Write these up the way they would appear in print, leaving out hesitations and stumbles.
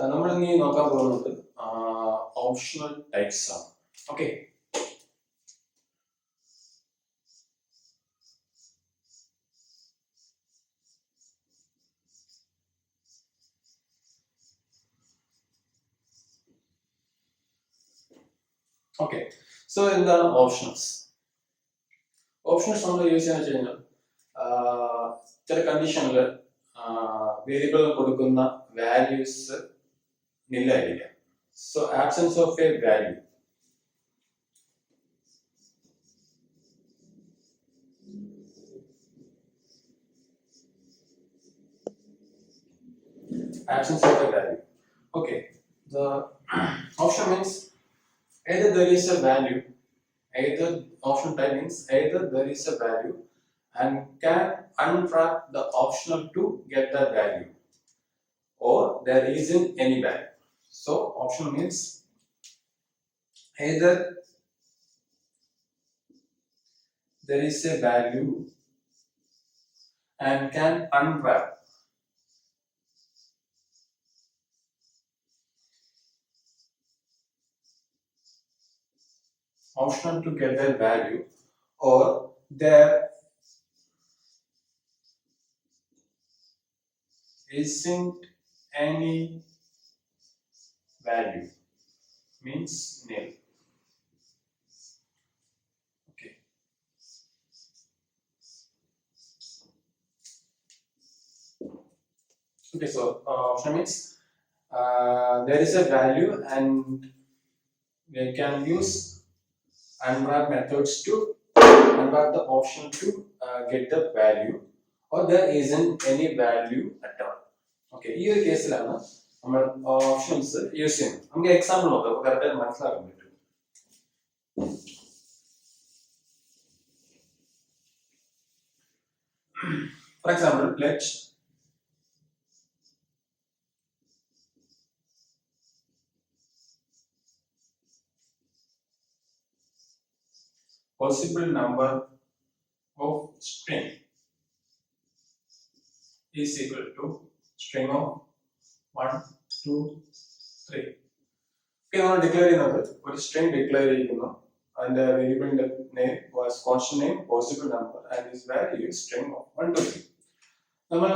നമ്മൾ ഇനി നോക്കാൻ പോകുന്നത് ഓപ്ഷണൽ ടൈപ്സ് ആണ്. Okay, okay. സോ എന്താണ് ഓപ്ഷണൽസ്? ഓപ്ഷണൽസ് നമ്മൾ യൂസ് ചെയ്യാന്ന് വെച്ച് കഴിഞ്ഞാൽ ചില കണ്ടീഷനിൽ വേരിയബിളിന് കൊടുക്കുന്ന വാല്യൂസ് നില്ലായിരിക്കാം. So absence of a value, absence of a value. Okay, the option means either there is a value, either option type means either there is a value and can unwrap the optional to get that value, or there isn't any value. So optional means either there is a value and can unwrap optional to get that value, or there isn't any value means nil. Okay. Okay, so option means there is a value and we can use unwrap methods to unwrap the option to get the value, or there isn't any value at all. Okay, ഈ ഒരു കേസിലാണ് നമ്മൾ options use ചെയ്യുന്നത്. നമുക്ക് example നോക്കാം, അപ്പോൾ കറക്റ്റായിട്ട് മനസ്സിലാക്കാൻ പറ്റും. For example, let possible number of string is equal to string of 1, 2, 3. Okay, നമ്മൾ ഡിക്ലെയർ ചെയ്യുന്നത് ഒരു സ്ട്രിംഗ് ഡിക്ലെയർ ചെയ്യുന്നു. അതിന്റെ വേരിയബിളിന്റെ name was constant name possible number and is value string of 1, 2, 3. നമ്മൾ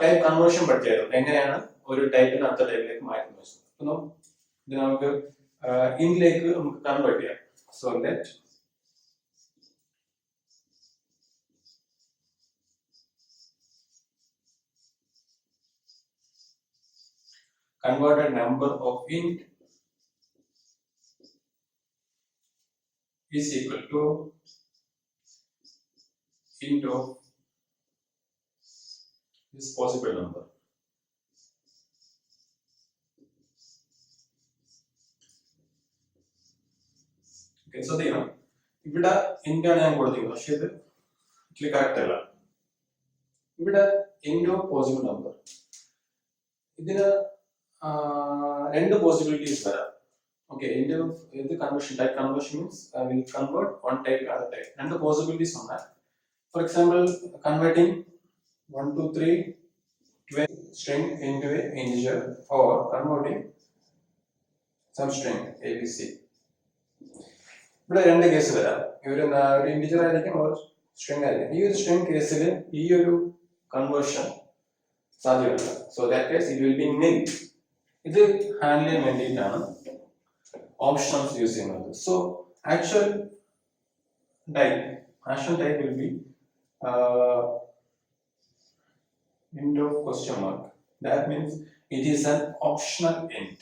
ടൈപ്പ് കൺവേർഷൻ പഠിച്ചായിരുന്നു, എങ്ങനെയാണ് ഒരു ടൈപ്പിന് അടുത്ത ടൈപ്പിലേക്ക് മാറ്റുന്നത്. അപ്പോൾ ഇത് നമുക്ക് ഇൻലേക്ക് നമുക്ക് കൺവേർട്ട് ചെയ്യാം. So let converted number of int is equal to int of this possible number. Okay, so ഇവിടെ int ആണ് ഞാൻ കൊടുത്തിരിക്കുന്നത്, പക്ഷേ ഇത് ആക്ച്വലി കറക്റ്റ് അല്ല. ഇവിടെ int of possible number, ഇതിന് രണ്ട് പോസിബിലിറ്റീസ് വരാം. ഓക്കെ, ഇത് conversion type conversion means will convert one type two other type. രണ്ട് പോസിബിലിറ്റീസ് ഉണ്ട്. For example, converting 1, 2, 3 to a string into a integer, or converting some string abc. ഇവിടെ രണ്ട് case വരാം. ഒരു ഇന്റിജർ ആയിരിക്കും, ഒരു സ്ട്രിംഗ് ആയിരിക്കും. ഈ ഒരു സ്ട്രിംഗ് കേസിൽ ഈ ഒരു കൺവേർഷൻ സാധ്യമല്ല. So that case it will be nil. ഇത് ഹാൻഡിൽ ചെയ്യാൻ വേണ്ടിയിട്ടാണ് ഓപ്ഷൻസ് യൂസ് ചെയ്യുന്നത്. So actual type will be int of question mark. That means it is an optional int.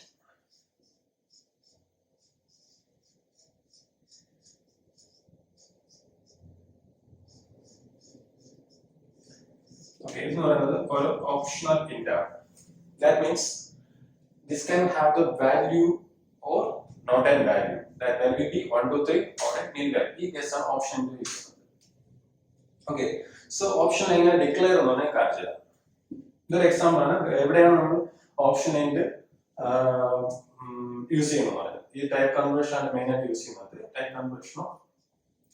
Okay, this is another optional int. That means this can have the value or not a value. That value will be 1, 2, 3 or a nil value. This is an option to use. Okay, so option എങ്ങനെ declare ചെയ്യുന്നതിനെ കാണിച്ചു തരാം. ഇതൊരു example ആണ്. എവിടെയാണ് നമ്മൾ option int use ചെയ്യുന്നത്? ഈ ടൈപ്പ് കൺവേർഷൻ ആണ് മെയിൻ ആയിട്ട് യൂസ് ചെയ്യുന്നത്. ടൈപ്പ് കൺവേർഷനോ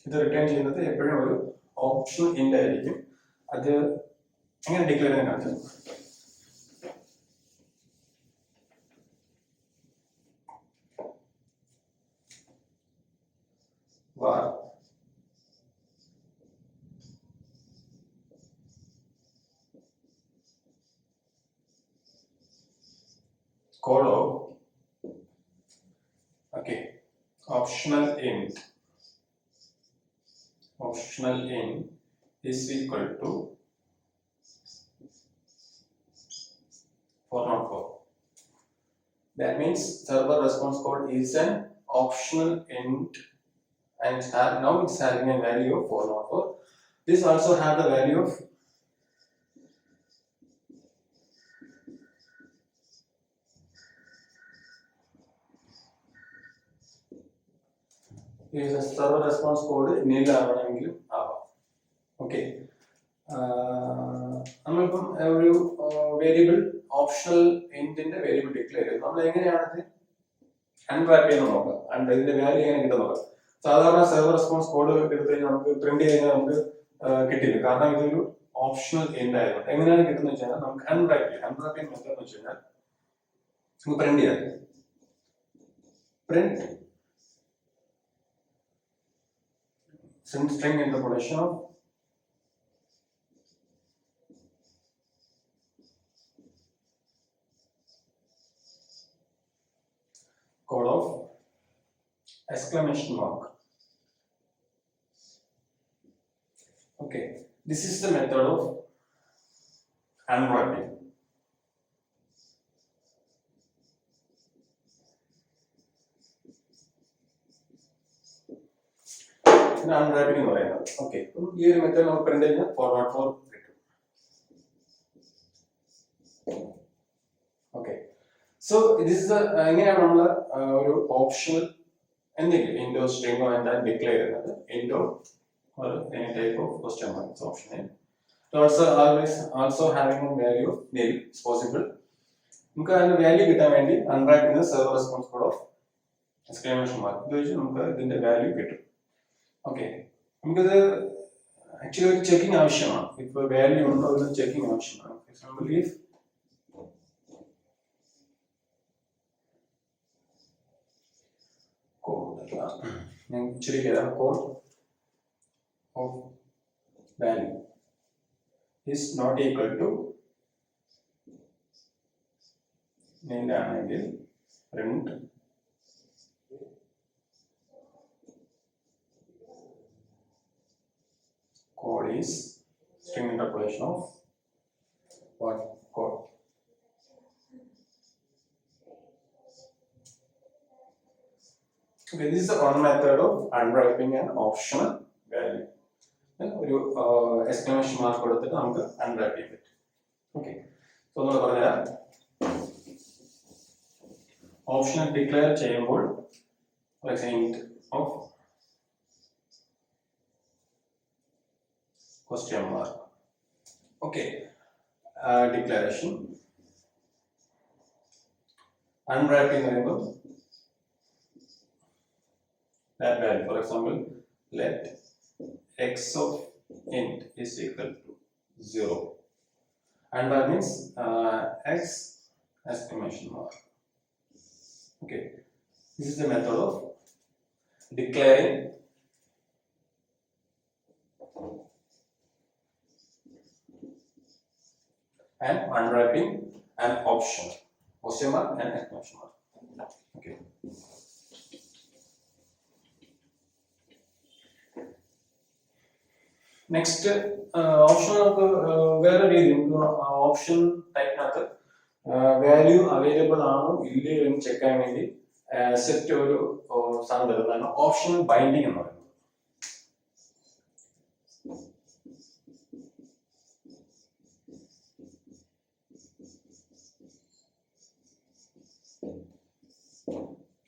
ഇത് റിട്ടേൺ ചെയ്യുന്നത് എപ്പോഴും ഒരു ഓപ്ഷൻ ഇന്റ് ആയിരിക്കും. അത് എങ്ങനെ ഡിക്ലെയർ ചെയ്യാൻ കാണിച്ചു. code of optional int is equal to 404. That means server response code is an optional int and now it's having a value of 404. This also have the value of is a server response code nil ആവണമെങ്കിലും ആവാം. Okay, നമ്മളിപ്പം ഒരു variable optional ഇൻറ്റിന്റെ variable declare ചെയ്തു. നമ്മൾ എങ്ങനെയാണത് unwrap ചെയ്യുന്നത് നോക്കാം, ഇതിന്റെ value എങ്ങനെ കിട്ടും നോക്കാം. സാധാരണ സെർവർ റെസ്പോൺസ് കോഡ് എടുത്തു കഴിഞ്ഞാൽ നമുക്ക് പ്രിന്റ് ചെയ്ത് കഴിഞ്ഞാൽ നമുക്ക് കിട്ടില്ല, കാരണം ഇതൊരു ഓപ്ഷണൽ എൻഡ് ആയതുകൊണ്ട്. എങ്ങനെയാണ് കിട്ടുന്നത് വെച്ച് കഴിഞ്ഞാൽ നമുക്ക് അൺറാപ്പ് ചെയ്യുന്ന മെത്തേഡ് എന്ന് വെച്ച് കഴിഞ്ഞാൽ നമുക്ക് പ്രിന്റ് ചെയ്യാം. Print string interpolation of code of exclamation mark. Okay, this is the method of unwrapping. Unwrapping എന്ന് പറയുന്നത്. ഓക്കെ, ഈ ഒരു മെത്തേഡ് നമുക്ക് പ്രിന്റ് ചെയ്യുന്ന 404 കിട്ടും. ഓക്കെ, സോ ദിസ് ഇസ് എങ്ങനെയാണ് നമ്മൾ ഒരു ഓപ്ഷണൽ എന്തെങ്കിലും ഇൻഡോ സ്ട്രിംഗോ എന്താ ഡിക്ലെയർ ചെയ്യുന്നത്. Indo or any type of question mark is optional. Also having a value of nil is possible. നമുക്ക് അതിന്റെ വാല്യൂ കിട്ടാൻ വേണ്ടി അൺറാപ്പ് ചെയ്യുന്ന server response code of exclamation mark ഉപയോഗിച്ച് നമുക്ക് ഇതിന്റെ വാല്യൂ കിട്ടും. ഓക്കെ, നമുക്കിത് ആക്ച്വലി ഒരു ചെക്കിംഗ് ആവശ്യമാണ്. ഇപ്പൊ വാല്യൂ ഉണ്ടോ എന്ന് ചെക്കിംഗ് ആവശ്യമാണ്. ഫോർ എക്സാമ്പിൾ ഇഫ് ഞാൻ ചുരുക്കിയതാണ് code of value is not equal to nil ആണെങ്കിൽ print code is string interpolation of what code. Okay, this is one method of unwrapping an optional value. ഒരു exclamation mark കൊടുത്തിട്ട് നമുക്ക് unwrap ചെയ്യാൻ പറ്റും. Okay, so നമ്മൾ പറഞ്ഞുതരാം. Optional declare ചെയ്യുമ്പോൾ of question mark. Okay, declaration unwrap എന്ന് പറയുമ്പോൾ that value, for example let x of int is equal to 0, and that means x exclamation mark. Okay, this is the method of declaring and unwrapping an option, question mark and exclamation mark. Okay, next option നമുക്ക് വേറെ രീതി, option ടൈപ്പിനകത്ത് value available ആണോ ഇല്ലയോ എന്ന് check ചെയ്യാൻ വേണ്ടി set ഒരു സാധനം തരുന്നതാണ് ഓപ്ഷണൽ ബൈൻഡിങ് എന്ന് പറയുന്നത്.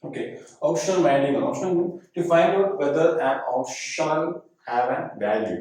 Okay, optional binding. Optional to find out whether an optional have a value.